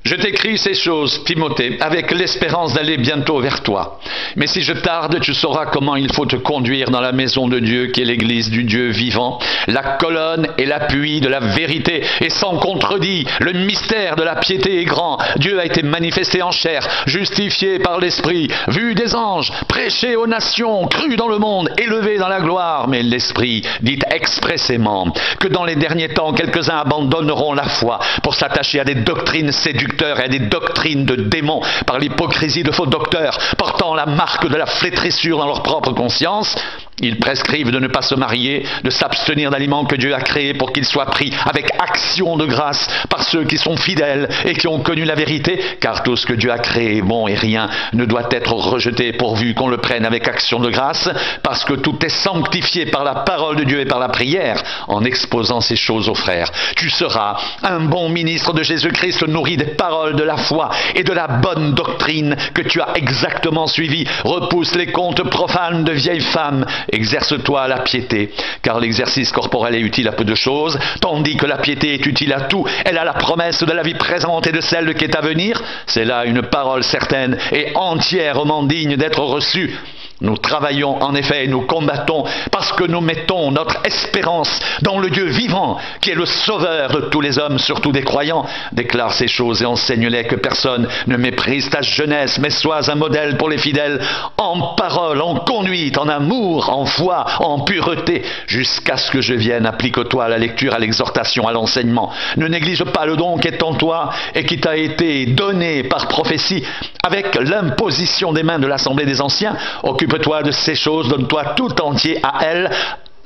Je t'écris ces choses, Timothée, avec l'espérance d'aller bientôt vers toi. Mais si je tarde, tu sauras comment il faut te conduire dans la maison de Dieu, qui est l'église du Dieu vivant, la colonne et l'appui de la vérité, et sans contredit. Le mystère de la piété est grand. Dieu a été manifesté en chair, justifié par l'Esprit, vu des anges, prêché aux nations, cru dans le monde, élevé dans la gloire. Mais l'Esprit dit expressément que dans les derniers temps, quelques-uns abandonneront la foi pour s'attacher à des doctrines séducteurs et à des doctrines de démons, par l'hypocrisie de faux docteurs, portant la marque de la flétrissure dans leur propre conscience. Ils prescrivent de ne pas se marier, de s'abstenir d'aliments que Dieu a créés pour qu'ils soient pris avec action de grâce par ceux qui sont fidèles et qui ont connu la vérité, car tout ce que Dieu a créé est bon et rien ne doit être rejeté pourvu qu'on le prenne avec action de grâce, parce que tout est sanctifié par la parole de Dieu et par la prière, en exposant ces choses aux frères. Tu seras un bon ministre de Jésus-Christ, nourri des paroles de la foi et de la bonne doctrine que tu as exactement suivie. Repousse les contes profanes de vieilles femmes. Exerce-toi à la piété, car l'exercice corporel est utile à peu de choses, tandis que la piété est utile à tout. Elle a la promesse de la vie présente et de celle qui est à venir. C'est là une parole certaine et entièrement digne d'être reçue. Nous travaillons en effet et nous combattons parce que nous mettons notre espérance dans le Dieu vivant qui est le sauveur de tous les hommes, surtout des croyants. Déclare ces choses et enseigne-les, que personne ne méprise ta jeunesse, mais sois un modèle pour les fidèles en parole, en conduite, en amour, en foi, en pureté, jusqu'à ce que je vienne. Applique-toi à la lecture, à l'exhortation, à l'enseignement. Ne néglige pas le don qui est en toi et qui t'a été donné par prophétie avec l'imposition des mains de l'assemblée des anciens. Occupe-toi de ces choses, donne-toi tout entier à elles,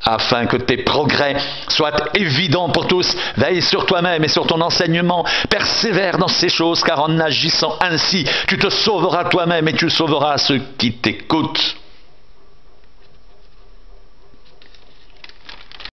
afin que tes progrès soient évidents pour tous. Veille sur toi-même et sur ton enseignement. Persévère dans ces choses, car en agissant ainsi, tu te sauveras toi-même et tu sauveras ceux qui t'écoutent.